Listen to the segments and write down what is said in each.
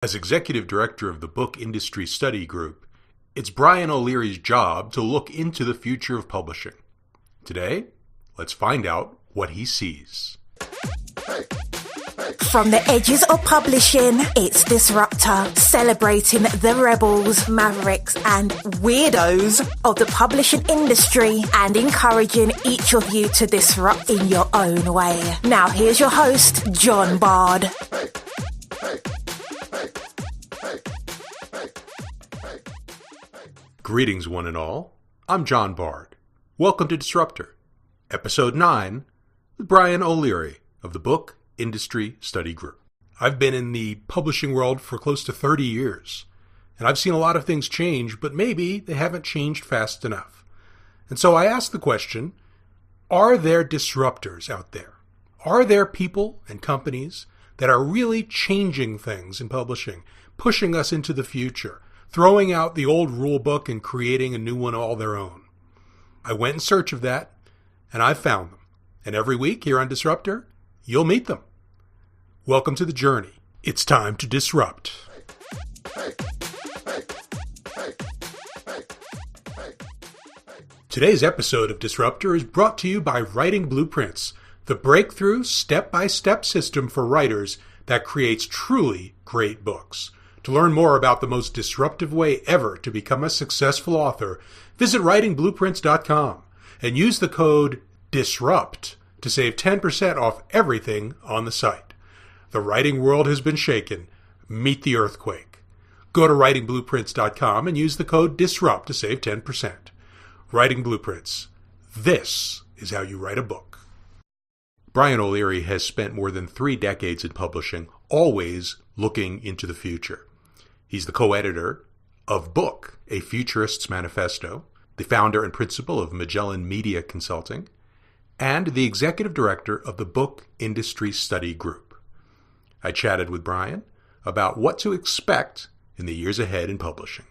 As executive director of the Book Industry Study Group, it's Brian O'Leary's job to look into the future of publishing. Today, let's find out what he sees. From the edges of publishing, it's Disruptor, celebrating the rebels, mavericks, and weirdos of the publishing industry and encouraging each of you to disrupt in your own way. Now here's your host, John Bard. Greetings, one and all. I'm John Bard. Welcome to Disruptor, Episode 9, with Brian O'Leary of the Book Industry Study Group. I've been in the publishing world for close to 30 years, and I've seen a lot of things change, but maybe they haven't changed fast enough. And so I asked the question, are there disruptors out there? Are there people and companies that are really changing things in publishing, pushing us into the future, throwing out the old rule book and creating a new one all their own? I went in search of that, and I found them. And every week here on Disruptor, you'll meet them. Welcome to the journey. It's time to disrupt. Today's episode of Disruptor is brought to you by Writing Blueprints, the breakthrough step-by-step system for writers that creates truly great books. To learn more about the most disruptive way ever to become a successful author, visit writingblueprints.com and use the code DISRUPT to save 10% off everything on the site. The writing world has been shaken. Meet the earthquake. Go to writingblueprints.com and use the code DISRUPT to save 10%. Writing Blueprints. This is how you write a book. Brian O'Leary has spent more than 3 decades in publishing, always looking into the future. He's the co-editor of Book, A Futurist's Manifesto, the founder and principal of Magellan Media Consulting, and the executive director of the Book Industry Study Group. I chatted with Brian about what to expect in the years ahead in publishing.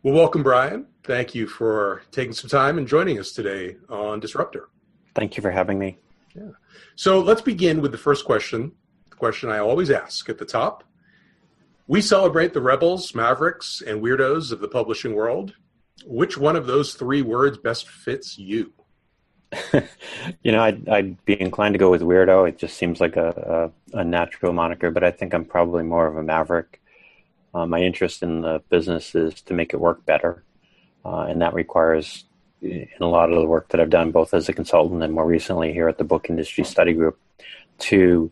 Well, welcome, Brian. Thank you for taking some time and joining us today on Disruptor. Thank you for having me. Yeah. So let's begin with the first question, the question I always ask at the top. We celebrate the rebels, mavericks, and weirdos of the publishing world. Which one of those 3 words best fits you? I'd be inclined to go with weirdo. It just seems like a natural moniker, but I think I'm probably more of a maverick. My interest in the business is to make it work better, and that requires, in a lot of the work that I've done, both as a consultant and more recently here at the Book Industry Study Group, to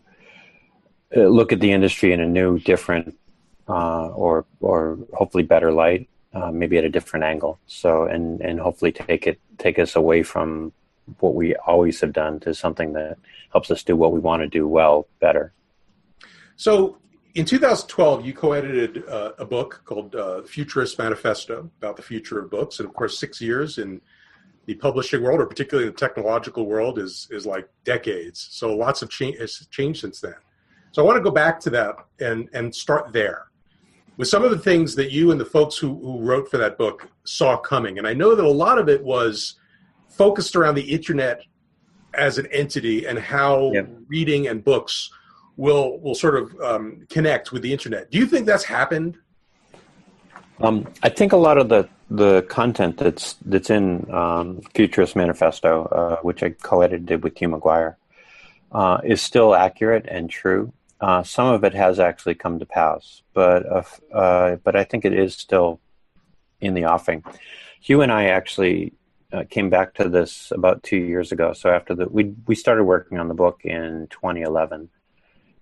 look at the industry in a new, different, or hopefully better light, maybe at a different angle. So, and hopefully take us away from what we always have done to something that helps us do what we want to do well, better. So in 2012, you co-edited a book called Futurist's Manifesto about the future of books. And of course, 6 years in the publishing world, or particularly the technological world, is like decades. So lots of change has changed since then. So I want to go back to that and start there with some of the things that you and the folks who wrote for that book saw coming. And I know that a lot of it was focused around the internet as an entity and how reading and books will sort of connect with the internet. Do you think that's happened? I think a lot of the content that's in Futurist Manifesto, which I co-edited with Hugh McGuire, is still accurate and true. Some of it has actually come to pass, but I think it is still in the offing. Hugh and I actually came back to this about 2 years ago. So after we started working on the book in 2011,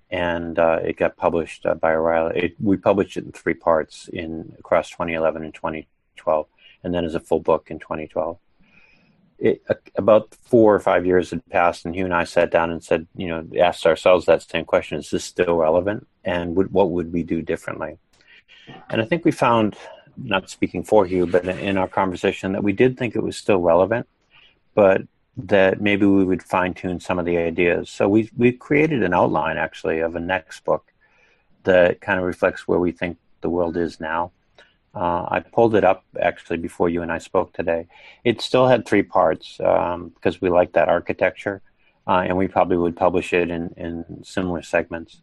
and it got published by O'Reilly. We published it in 3 parts across 2011 and 2012, and then as a full book in 2012. About 4 or 5 years had passed, and Hugh and I sat down and said, asked ourselves that same question: is this still relevant? And what would we do differently? And I think we found, not speaking for Hugh, but in our conversation, that we did think it was still relevant, but that maybe we would fine-tune some of the ideas. So we created an outline, actually, of a next book that kind of reflects where we think the world is now. I pulled it up actually before you and I spoke today. It still had three parts because we like that architecture. and we probably would publish it in similar segments.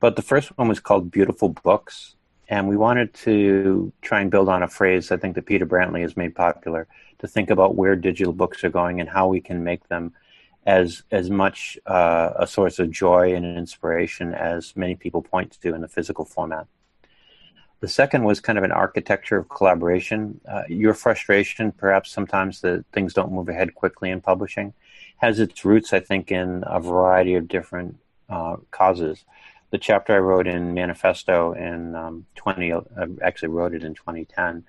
But the first one was called Beautiful Books, and we wanted to try and build on a phrase I think that Peter Brantley has made popular, to think about where digital books are going and how we can make them as much a source of joy and inspiration as many people point to in the physical format. The second was kind of an architecture of collaboration. Your frustration, perhaps sometimes that things don't move ahead quickly in publishing, has its roots, I think, in a variety of different causes. The chapter I wrote in Manifesto in I actually wrote it in 2010,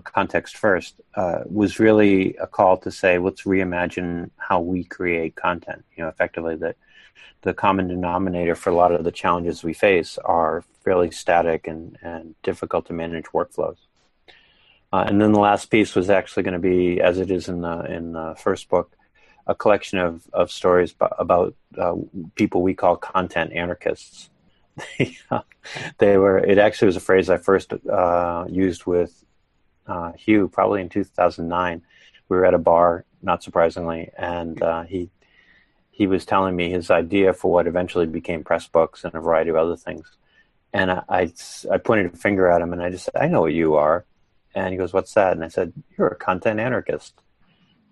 Context First, was really a call to say, let's reimagine how we create content. Effectively that the common denominator for a lot of the challenges we face are fairly static and difficult to manage workflows. And then the last piece was actually going to be, as it is in the first book, a collection of stories about people we call content anarchists. It actually was a phrase I first used with Hugh probably in 2009. We were at a bar, not surprisingly, and he was telling me his idea for what eventually became press books and a variety of other things. And I pointed a finger at him and I just said, I know what you are. And he goes, what's that? And I said, you're a content anarchist.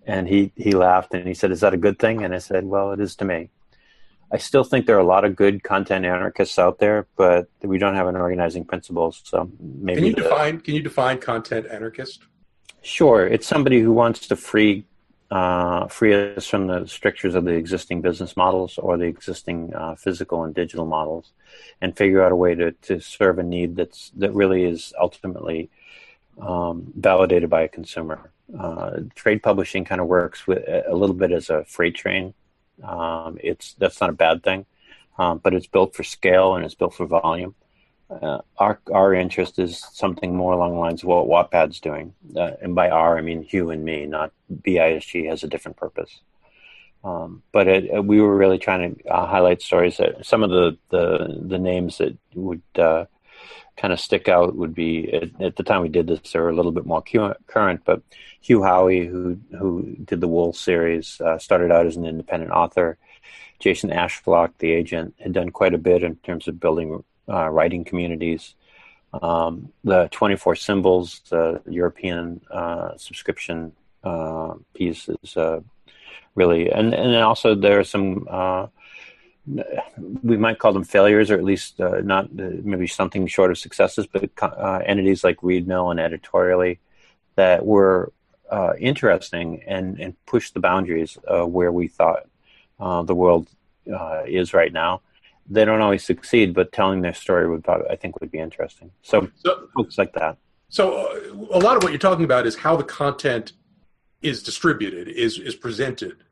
And he laughed and he said, is that a good thing? And I said, well, it is to me. I still think there are a lot of good content anarchists out there, but we don't have an organizing principle. So maybe can you define content anarchist? Sure. It's somebody who wants to free us from the strictures of the existing business models or the existing physical and digital models, and figure out a way to serve a need that really is ultimately validated by a consumer. Trade publishing kind of works with a little bit as a freight train. That's not a bad thing, but it's built for scale and it's built for volume. Our interest is something more along the lines of what Wattpad's doing, and by our I mean Hugh and me, not BISG has a different purpose. But we were really trying to highlight stories that some of the names that would kind of stick out would be at the time we did this, they were a little bit more current. But Hugh Howey, who did the Wool series, started out as an independent author. Jason Ashflock, the agent, had done quite a bit in terms of building writing communities. The 24 Symbols, the European subscription piece is really, and then also there are some, we might call them failures, or at least not maybe something short of successes, but entities like Readmill and Editorially that were interesting and pushed the boundaries where we thought the world is right now. They don't always succeed, but telling their story I think would be interesting. So folks like that. So a lot of what you're talking about is how the content is distributed, is presented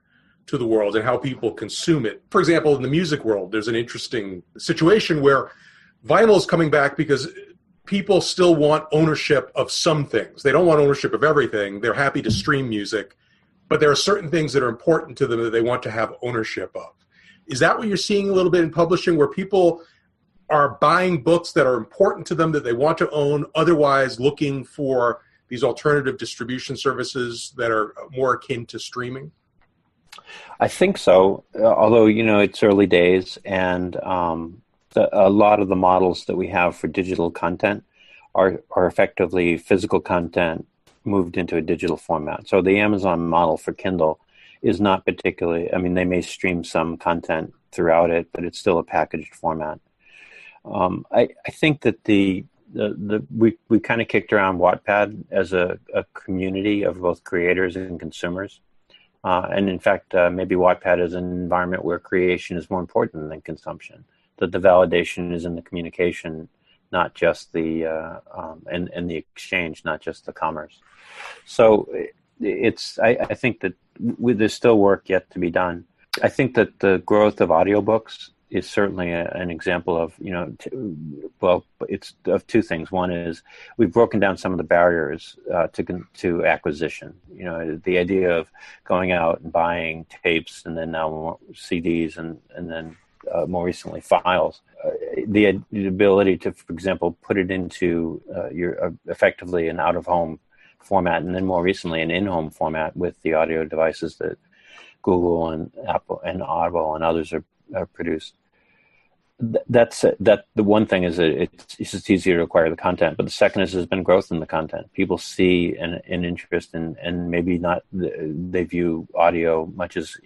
to the world, and how people consume it. For example, in the music world, there's an interesting situation where vinyl is coming back because people still want ownership of some things. They don't want ownership of everything. They're happy to stream music, but there are certain things that are important to them that they want to have ownership of. Is that what you're seeing a little bit in publishing, where people are buying books that are important to them that they want to own, otherwise looking for these alternative distribution services that are more akin to streaming? I think so, although, it's early days, and a lot of the models that we have for digital content are effectively physical content moved into a digital format. So the Amazon model for Kindle is not particularly, they may stream some content throughout it, but it's still a packaged format. I think that we kind of kicked around Wattpad as a community of both creators and consumers. And in fact, maybe Wattpad is an environment where creation is more important than consumption, that the validation is in the communication, not just the, and the exchange, not just the commerce. So I think that there's still work yet to be done. I think that the growth of audiobooks is certainly an example of, it's of two things. One is we've broken down some of the barriers to acquisition. The idea of going out and buying tapes and then now CDs and then more recently files. The ability to, for example, put it into your effectively an out-of-home format, and then more recently an in-home format with the audio devices Google and Apple and Audible and others are produced. That's that. The one thing is that it's just easier to acquire the content, but the second is there's been growth in the content. People see an interest in, and maybe not. They view audio much as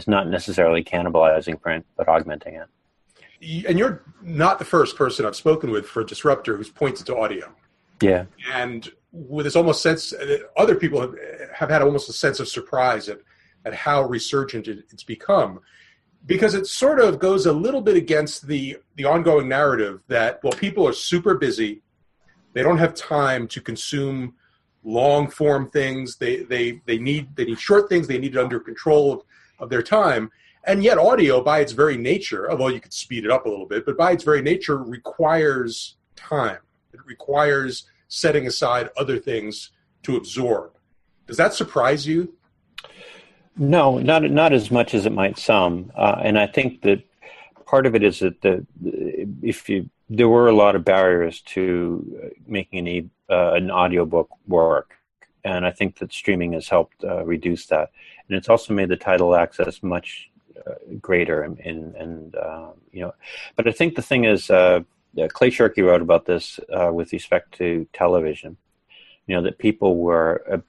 not necessarily cannibalizing print, but augmenting it. And you're not the first person I've spoken with for Disruptor who's pointed to audio. Yeah, and with this almost sense, other people have had almost a sense of surprise at how resurgent it's become. Because it sort of goes a little bit against the ongoing narrative that, well, people are super busy. They don't have time to consume long form things. They need short things. They need it under control of their time. And yet audio by its very nature, although you could speed it up a little bit, but by its very nature requires time. It requires setting aside other things to absorb. Does that surprise you? No, not as much as it might some, and I think that part of it is that there were a lot of barriers to making an audiobook work, and I think that streaming has helped reduce that, and it's also made the title access much greater, and But I think the thing is, Clay Shirky wrote about this with respect to television, that people were.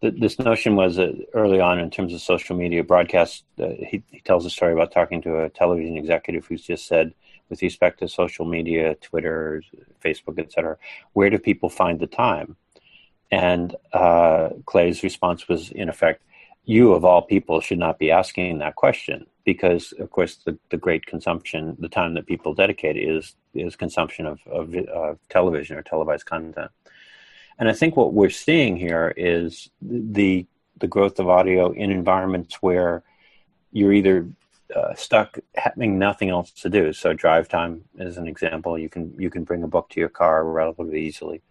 This notion was early on in terms of social media broadcast. He tells a story about talking to a television executive who's just said, with respect to social media, Twitter, Facebook, etc., where do people find the time? And Clay's response was, in effect, you of all people should not be asking that question because, of course, the great consumption, the time that people dedicate is consumption of television or televised content. And I think what we're seeing here is the growth of audio in environments where you're either stuck having nothing else to do. So drive time is an example. You can bring a book to your car relatively easily.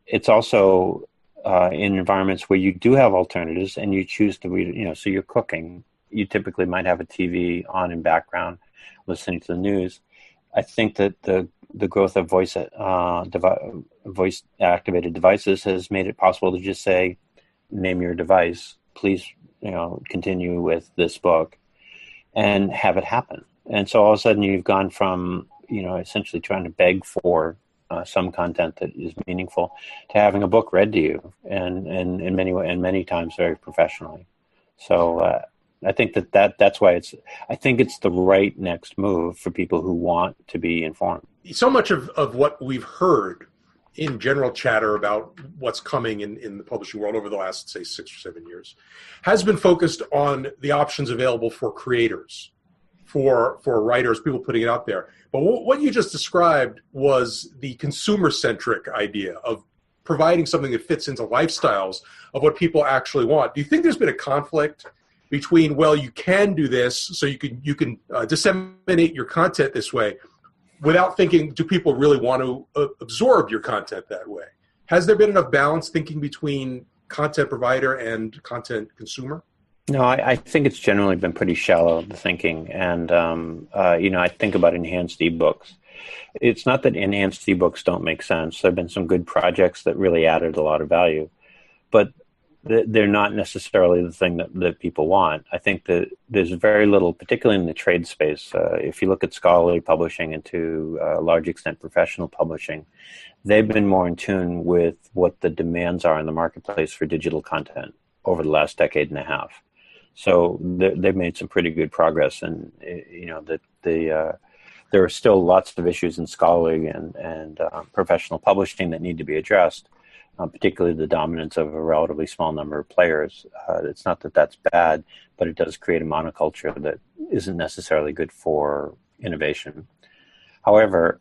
It's also in environments where you do have alternatives and you choose to read. So you're cooking. You typically might have a TV on in background, listening to the news. I think that the growth of voice activated devices has made it possible to just say, name your device, please, continue with this book and have it happen. And so all of a sudden you've gone from, essentially trying to beg for some content that is meaningful to having a book read to you and many times very professionally. So, I think that's why I think it's the right next move for people who want to be informed. So much of what we've heard in general chatter about what's coming in the publishing world over the last, say, 6 or 7 years has been focused on the options available for creators, for writers, people putting it out there. But what you just described was the consumer-centric idea of providing something that fits into lifestyles of what people actually want. Do you think there's been a conflict between, well, you can do this, so you can disseminate your content this way, without thinking, do people really want to absorb your content that way? Has there been enough balance thinking between content provider and content consumer? No, I think it's generally been pretty shallow, the thinking. And, I think about enhanced ebooks. It's not that enhanced ebooks don't make sense. There have been some good projects that really added a lot of value. But they're not necessarily the thing that people want. I think that there's very little, particularly in the trade space. If you look at scholarly publishing and to a large extent professional publishing, they've been more in tune with what the demands are in the marketplace for digital content over the last decade and a half. So they've made some pretty good progress, and there are still lots of issues in scholarly and professional publishing that need to be addressed. Particularly the dominance of a relatively small number of players. It's not that that's bad, but it does create a monoculture that isn't necessarily good for innovation. However,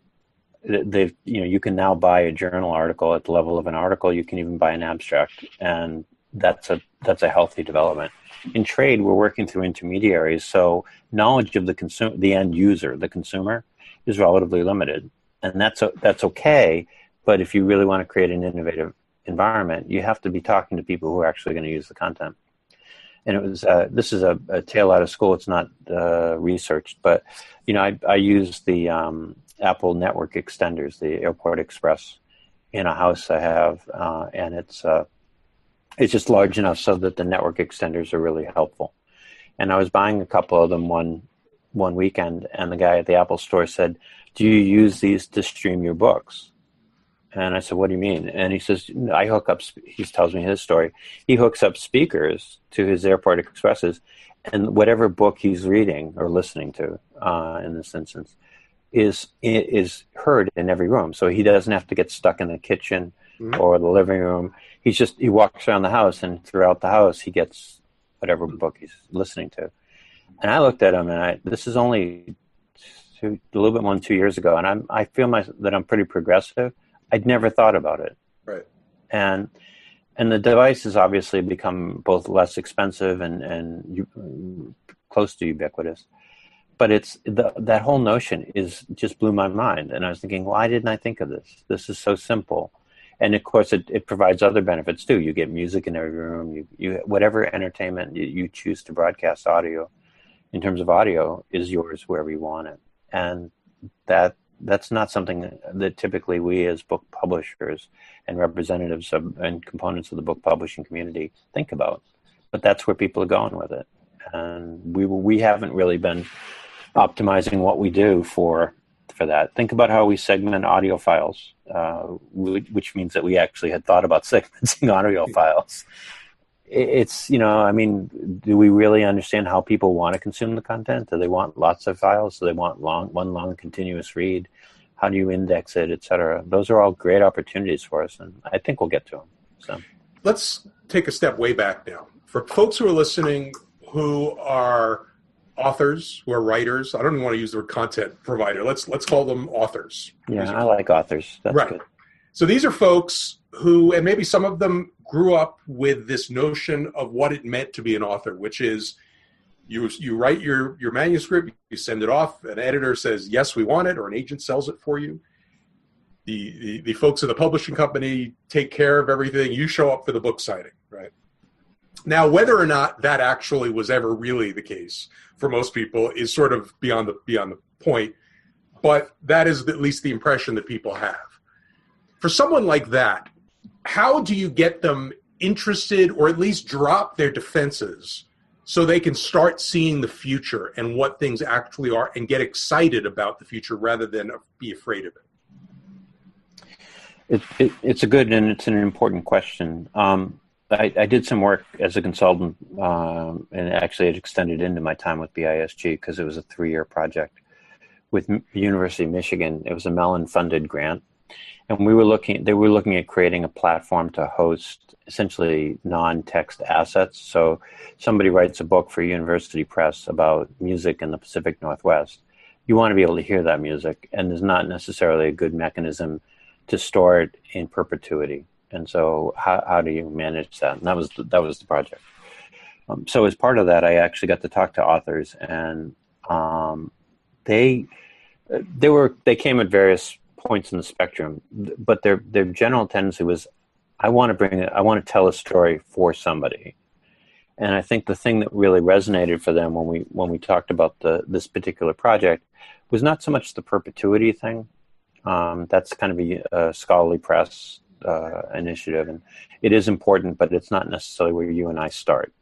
you can now buy a journal article at the level of an article. You can even buy an abstract, and that's a healthy development. In trade, we're working through intermediaries, so knowledge of the end user, the consumer, is relatively limited, and that's okay. But if you really want to create an innovative environment, you have to be talking to people who are actually going to use the content. And it was this is a tale out of school. It's not researched, but I use the Apple network extenders, the Airport Express, in a house I have, and it's It's just large enough so that the network extenders are really helpful. And I was buying a couple of them one weekend, and the guy at the Apple store said, "Do you use these to stream your books?" And I said, "What do you mean?" And he says, "I hook up." He tells me his story. He hooks up speakers to his Airport Expresses, and whatever book he's reading or listening to, in this instance, is heard in every room. So he doesn't have to get stuck in the kitchen or the living room. He walks around the house, and throughout the house he gets whatever book he's listening to. And I looked at him, and this is only a little bit more than 2 years ago, and I feel that I'm pretty progressive. I'd never thought about it. Right. And the device has obviously become both less expensive and close to ubiquitous. But it's that whole notion just blew my mind. And I was thinking, why didn't I think of this? This is so simple. And of course, it provides other benefits too. You get music in every room. You whatever entertainment you choose to broadcast audio, in terms of audio, is yours wherever you want it. And that's not something that typically we as book publishers and representatives and components of the book publishing community think about. But that's where people are going with it. And we haven't really been optimizing what we do for that. Think about how we segment audio files, which means that we actually had thought about segmenting audio files. It's, do we really understand how people want to consume the content? Do they want lots of files? Do they want one long continuous read? How do you index it, et cetera? Those are all great opportunities for us, and I think we'll get to them. So let's take a step way back now. For folks who are listening who are authors, who are writers, I don't even want to use the word content provider. Let's call them authors. Yeah, I like authors. That's right. Good. So these are folks who, and maybe some of them grew up with this notion of what it meant to be an author, which is you write your manuscript, you send it off, an editor says, yes, we want it, or an agent sells it for you. The folks at the publishing company take care of everything. You show up for the book signing, right? Now, whether or not that actually was ever really the case for most people is sort of beyond the point, but that is at least the impression that people have. For someone like that, how do you get them interested or at least drop their defenses so they can start seeing the future and what things actually are and get excited about the future rather than be afraid of it? It's a good and it's an important question. I did some work as a consultant, and actually it extended into my time with BISG because it was a 3-year project with the University of Michigan. It was a Mellon-funded grant, and they were looking at creating a platform to host essentially non-text assets. So somebody writes a book for University Press about music in the Pacific Northwest. You want to be able to hear that music, and there's not necessarily a good mechanism to store it in perpetuity. And so how do you manage that? And that was the project. So as part of that, I actually got to talk to authors, and they came at various points in the spectrum, but their general tendency was, I want to tell a story for somebody. And I think the thing that really resonated for them when we talked about this particular project was not so much the perpetuity thing. That's kind of a scholarly press initiative, and it is important, but it's not necessarily where you and I start.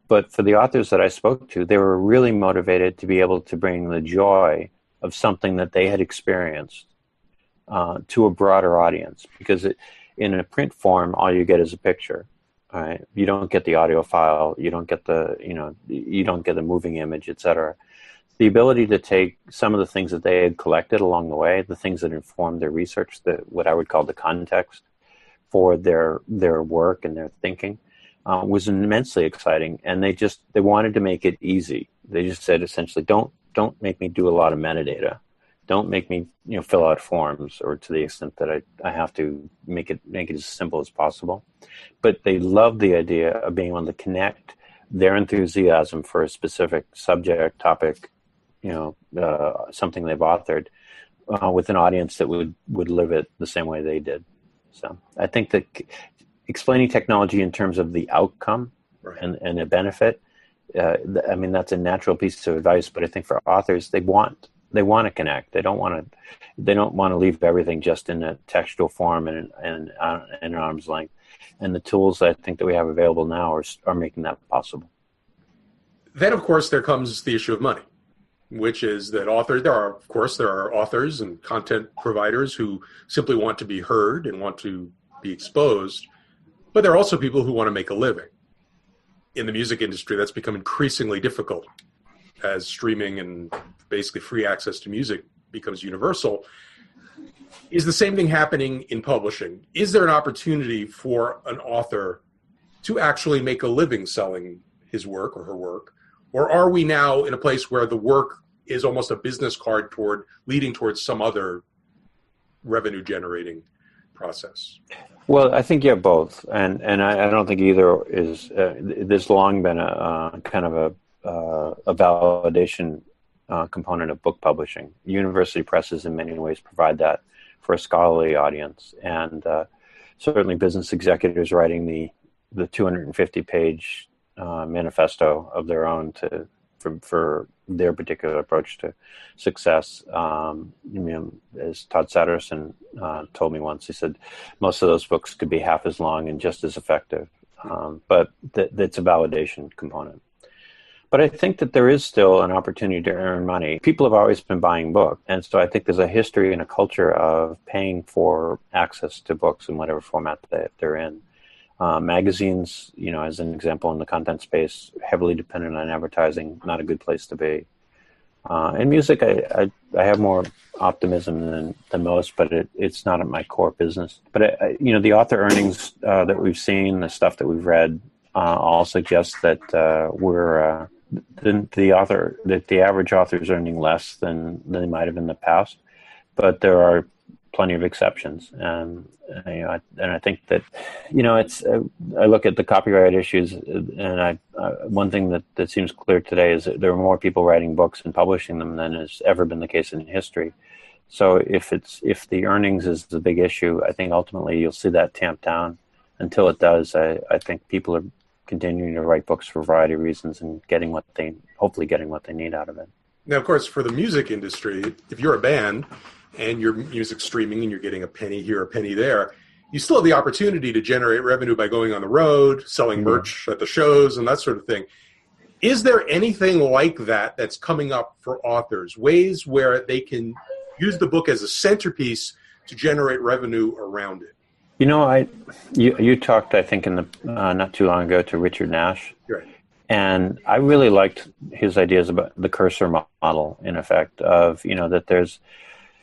But for the authors that I spoke to, they were really motivated to be able to bring the joy of something that they had experienced to a broader audience, because in a print form, all you get is a picture. All right, you don't get the audio file, you don't get the moving image, etc. The ability to take some of the things that they had collected along the way, the things that informed their research, what I would call the context for their work and their thinking, was immensely exciting. And they wanted to make it easy. They just said essentially, don't make me do a lot of metadata. Don't make me fill out forms, or to the extent that I have to make it as simple as possible. But they love the idea of being able to connect their enthusiasm for a specific subject, topic, something they've authored, with an audience that would live it the same way they did. So I think that explaining technology in terms of the outcome, right, and the benefit, that's a natural piece of advice. But I think for authors, they want they want to connect. They don't want to leave everything just in a textual form and an arm's length. And the tools I think that we have available now are making that possible. Then, of course, there comes the issue of money, which is that there are authors and content providers who simply want to be heard and want to be exposed, but there are also people who want to make a living. In the music industry, that's become increasingly difficult as streaming and basically free access to music becomes universal. Is the same thing happening in publishing? Is there an opportunity for an author to actually make a living selling his work or her work? Or are we now in a place where the work is almost a business card leading towards some other revenue generating process? Well, I think you have both, and I don't think either is. There's long been a kind of a validation component of book publishing. University presses, in many ways, provide that for a scholarly audience, and certainly business executives writing the 250-page manifesto of their own for their particular approach to success. As Todd Satterson told me once, he said most of those books could be half as long and just as effective, but that's a validation component. But I think that there is still an opportunity to earn money. People have always been buying books, and so I think there's a history and a culture of paying for access to books in whatever format they're in. Magazines, as an example in the content space, heavily dependent on advertising, not a good place to be. In music, I have more optimism than most, but it's not my core business. But the author earnings that we've seen, the stuff that we've read, all suggest that the average author is earning less than they might have in the past, but there are plenty of exceptions, and I think that I look at the copyright issues, and one thing that seems clear today is that there are more people writing books and publishing them than has ever been the case in history. So if the earnings is the big issue, I think ultimately you'll see that tamp down. Until it does, I think people are continuing to write books for a variety of reasons and hopefully getting what they need out of it. Now, of course, for the music industry, if you're a band and your music's streaming and you're getting a penny here, a penny there, you still have the opportunity to generate revenue by going on the road, selling merch at the shows and that sort of thing. Is there anything like that that's coming up for authors, ways where they can use the book as a centerpiece to generate revenue around it? You talked, I think, in the not too long ago to Richard Nash, right. And I really liked his ideas about the cursor model, in effect, of that there's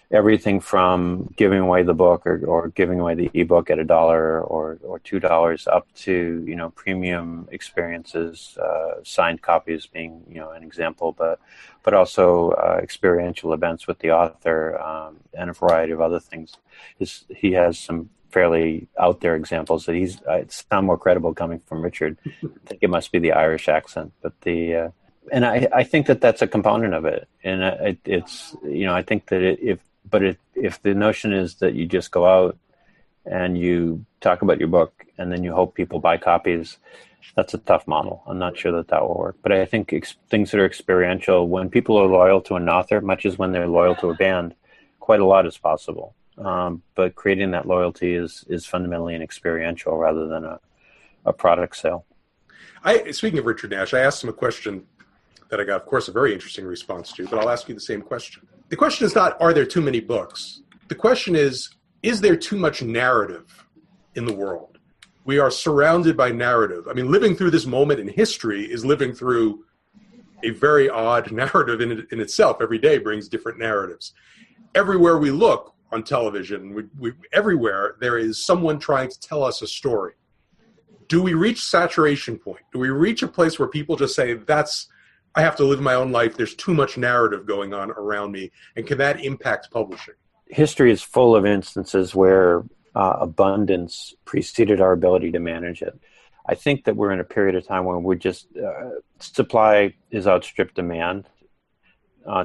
everything from giving away the book or giving away the ebook at $1 or $2 up to premium experiences, signed copies being an example, but also experiential events with the author and a variety of other things. He has some fairly out there examples that sound more credible coming from Richard. I think it must be the Irish accent, but and I think that that's a component of it, and I think that if the notion is that you just go out and you talk about your book and then you hope people buy copies, that's a tough model. I'm not sure that will work. But I think things that are experiential, when people are loyal to an author, much as when they're loyal to a band, quite a lot is possible. But creating that loyalty is fundamentally an experiential rather than a product sale. Speaking of Richard Nash, I asked him a question that I got, of course, a very interesting response to, but I'll ask you the same question. The question is not, are there too many books? The question is there too much narrative in the world? We are surrounded by narrative. I mean, living through this moment in history is living through a very odd narrative in itself. Every day brings different narratives. Everywhere we look on television, everywhere there is someone trying to tell us a story. Do we reach saturation point? Do we reach a place where people just say, I have to live my own life, there's too much narrative going on around me, and can that impact publishing? History is full of instances where abundance preceded our ability to manage it. I think that we're in a period of time when supply is outstripped demand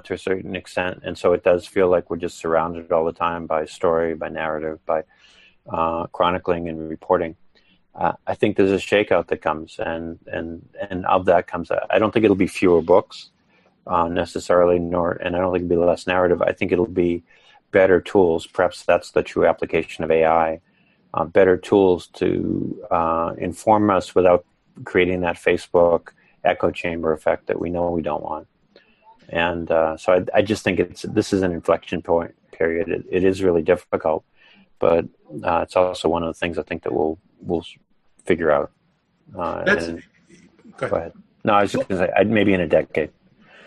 to a certain extent, and so it does feel like we're just surrounded all the time by story, by narrative, by chronicling and reporting. I think there's a shakeout that comes, and of that comes. I don't think it'll be fewer books. necessarily, and I don't think it'll be less narrative. I think it'll be better tools. Perhaps that's the true application of AI. Better tools to inform us without creating that Facebook echo chamber effect that we know we don't want. And so I just think this is an inflection point period. It is really difficult, but it's also one of the things I think that we'll figure out. Go ahead. No, I was just going to say maybe in a decade.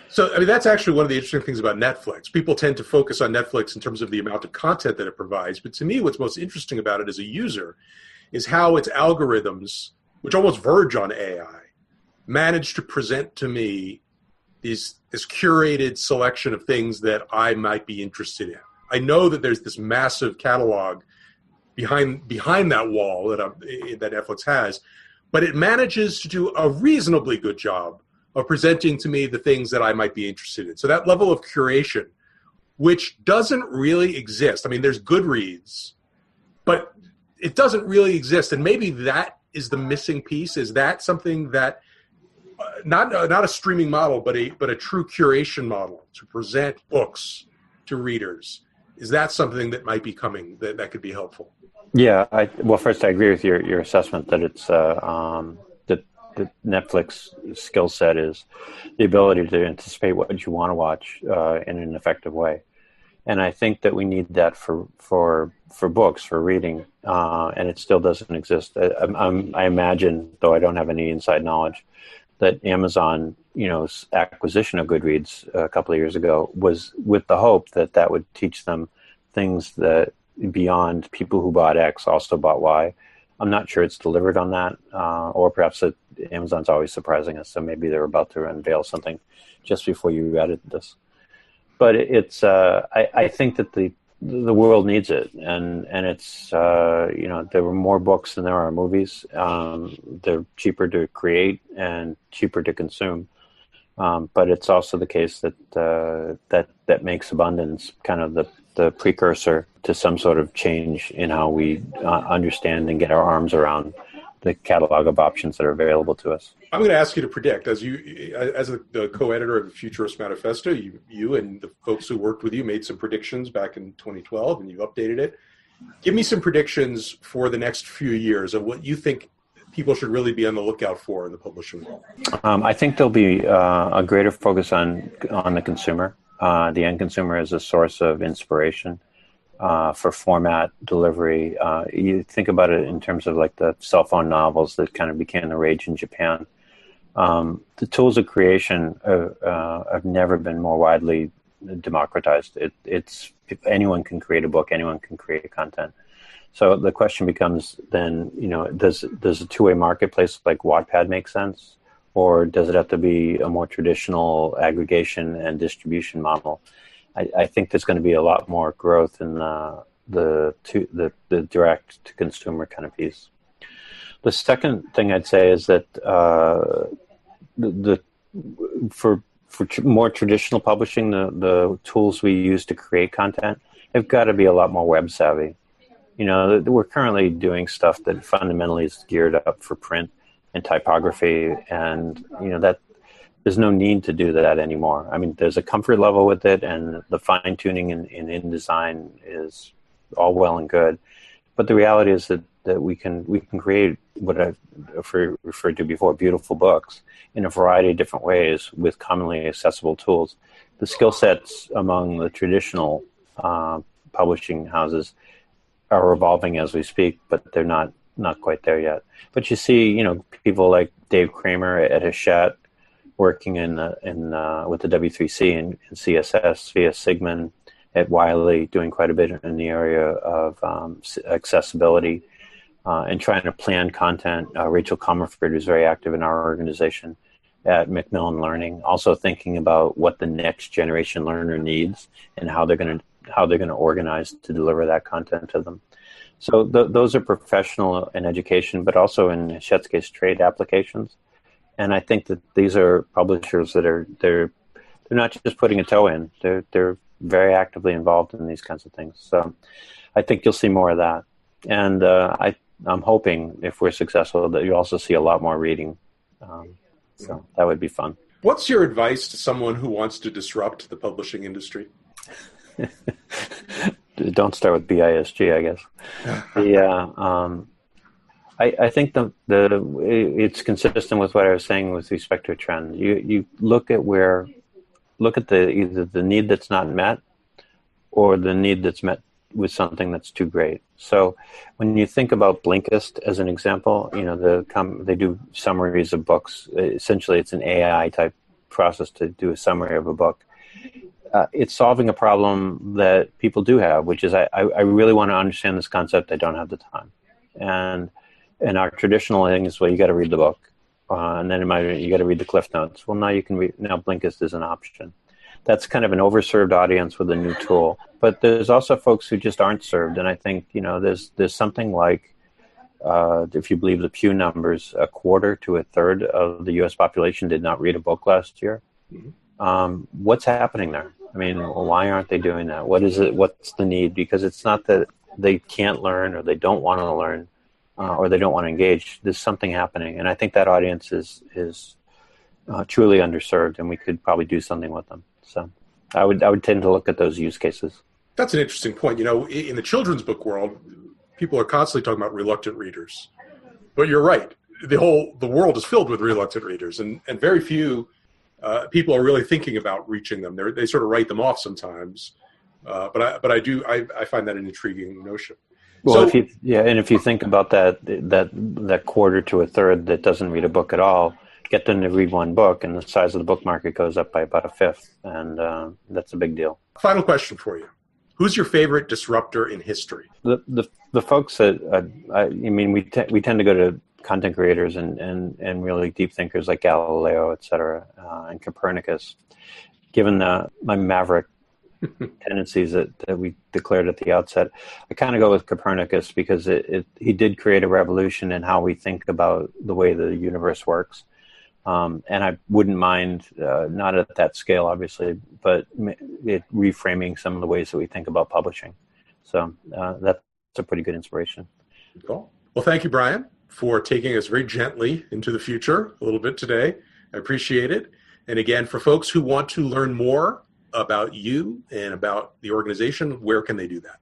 So, I mean, that's actually one of the interesting things about Netflix. People tend to focus on Netflix in terms of the amount of content that it provides. But to me, what's most interesting about it as a user is how its algorithms, which almost verge on AI, manage to present to me this curated selection of things that I might be interested in. I know that there's this massive catalog behind that wall that Netflix has, but it manages to do a reasonably good job of presenting to me the things that I might be interested in. So that level of curation, which doesn't really exist. I mean, there's Goodreads, but it doesn't really exist. And maybe that is the missing piece. Is that something that not a streaming model, but a true curation model to present books to readers? Is that something that might be coming that could be helpful? Yeah. Well, first, I agree with your assessment that it's the Netflix skill set is the ability to anticipate what you want to watch in an effective way. And I think that we need that for books, for reading, and it still doesn't exist. I imagine, though I don't have any inside knowledge, that Amazon, acquisition of Goodreads a couple of years ago was with the hope that would teach them things that beyond people who bought X also bought Y. I'm not sure it's delivered on that, or perhaps that Amazon's always surprising us, so maybe they're about to unveil something just before you edited this. But it's I think that the world needs it, and it's there were more books than there are movies. They're cheaper to create and cheaper to consume, but it's also the case that makes abundance kind of the precursor to some sort of change in how we understand and get our arms around the catalog of options that are available to us. I'm going to ask you to predict, as the co-editor of the Futurist Manifesto, you and the folks who worked with you made some predictions back in 2012, and you updated it. Give me some predictions for the next few years of what you think people should really be on the lookout for in the publishing world. I think there'll be a greater focus on the consumer. The end consumer as a source of inspiration for format delivery. You think about it in terms of like the cell phone novels that kind of became the rage in Japan. The tools of creation have never been more widely democratized. It's anyone can create a book, anyone can create content. So the question becomes then, does a two-way marketplace like Wattpad make sense? Or does it have to be a more traditional aggregation and distribution model? I think there's going to be a lot more growth in the direct to consumer kind of piece. The second thing I'd say is that for more traditional publishing, the tools we use to create content have got to be a lot more web savvy. We're currently doing stuff that fundamentally is geared up for print and typography, and that there's no need to do that anymore. I mean, there's a comfort level with it, and the fine tuning in InDesign is all well and good. But the reality is that we can create what I've referred to before, beautiful books in a variety of different ways with commonly accessible tools. The skill sets among the traditional publishing houses are evolving as we speak, but they're not quite there yet. But you see, people like Dave Kramer at Hachette working with the W3C and CSS, via Sigmund at Wiley, doing quite a bit in the area of accessibility and trying to plan content. Rachel Comerford, who's very active in our organization at Macmillan Learning, also thinking about what the next generation learner needs and how they're going to organize to deliver that content to them. So those are professional in education, but also in Hachette's case, trade applications. And I think that these are publishers that they're not just putting a toe in; they're very actively involved in these kinds of things. So I think you'll see more of that. And I'm hoping, if we're successful, that you also see a lot more reading. So that would be fun. What's your advice to someone who wants to disrupt the publishing industry? Don't start with BISG, I guess. I think it's consistent with what I was saying with respect to a trend. You look at either the need that's not met or the need that's met with something that's too great. So when you think about Blinkist as an example, they do summaries of books. Essentially, it's an AI type process to do a summary of a book. It's solving a problem that people do have, which is I really want to understand this concept. I don't have the time. And our traditional thing is, well, you got to read the book. And then you got to read the Cliff Notes. Well, now you can read. Now Blinkist is an option. That's kind of an overserved audience with a new tool. But there's also folks who just aren't served. And I think, there's something like, if you believe the Pew numbers, a quarter to a third of the U.S. population did not read a book last year. Mm-hmm. What's happening there? I mean, why aren't they doing that? What is it? What's the need? Because it's not that they can't learn or they don't want to learn or they don't want to engage. There's something happening. And I think that audience is truly underserved, and we could probably do something with them. So I would tend to look at those use cases. That's an interesting point. In the children's book world, people are constantly talking about reluctant readers. But you're right. The world is filled with reluctant readers, and very few people are really thinking about reaching them. They sort of write them off sometimes. But I find that an intriguing notion. Well, if you think about that quarter to a third that doesn't read a book at all, get them to read one book, and the size of the book market goes up by about a fifth, and that's a big deal. Final question for you: who's your favorite disruptor in history? The folks that we tend to go to content creators and really deep thinkers like Galileo, et cetera, and Copernicus. Given my maverick tendencies that we declared at the outset, I kind of go with Copernicus because he did create a revolution in how we think about the way the universe works. And I wouldn't mind, not at that scale, obviously, but reframing some of the ways that we think about publishing. So that's a pretty good inspiration. Cool. Well, thank you, Brian, for taking us very gently into the future a little bit today. I appreciate it. And again, for folks who want to learn more about you and about the organization, where can they do that?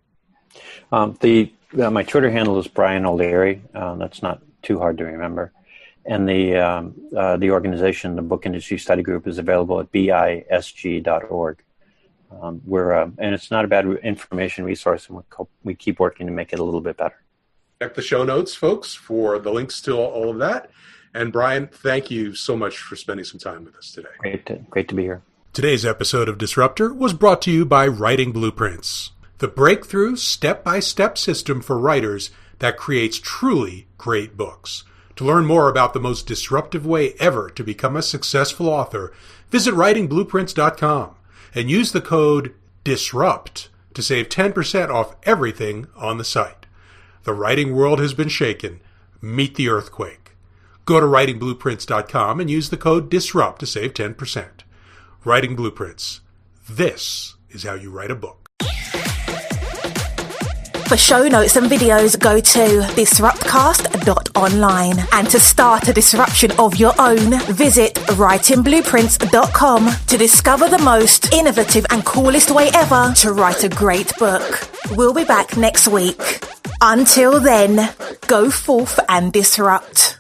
My Twitter handle is Brian O'Leary. That's not too hard to remember. And the organization, the Book Industry Study Group, is available at bisg.org. And it's not a bad information resource, and we keep working to make it a little bit better. Check the show notes, folks, for the links to all of that. And Brian, thank you so much for spending some time with us today. Great to be here. Today's episode of Disruptor was brought to you by Writing Blueprints, the breakthrough step-by-step system for writers that creates truly great books. To learn more about the most disruptive way ever to become a successful author, visit writingblueprints.com and use the code DISRUPT to save 10% off everything on the site. The writing world has been shaken. Meet the earthquake. Go to writingblueprints.com and use the code DISRUPT to save 10%. Writing Blueprints. This is how you write a book. For show notes and videos, go to disruptcast.online. And to start a disruption of your own, visit writingblueprints.com to discover the most innovative and coolest way ever to write a great book. We'll be back next week. Until then, go forth and disrupt.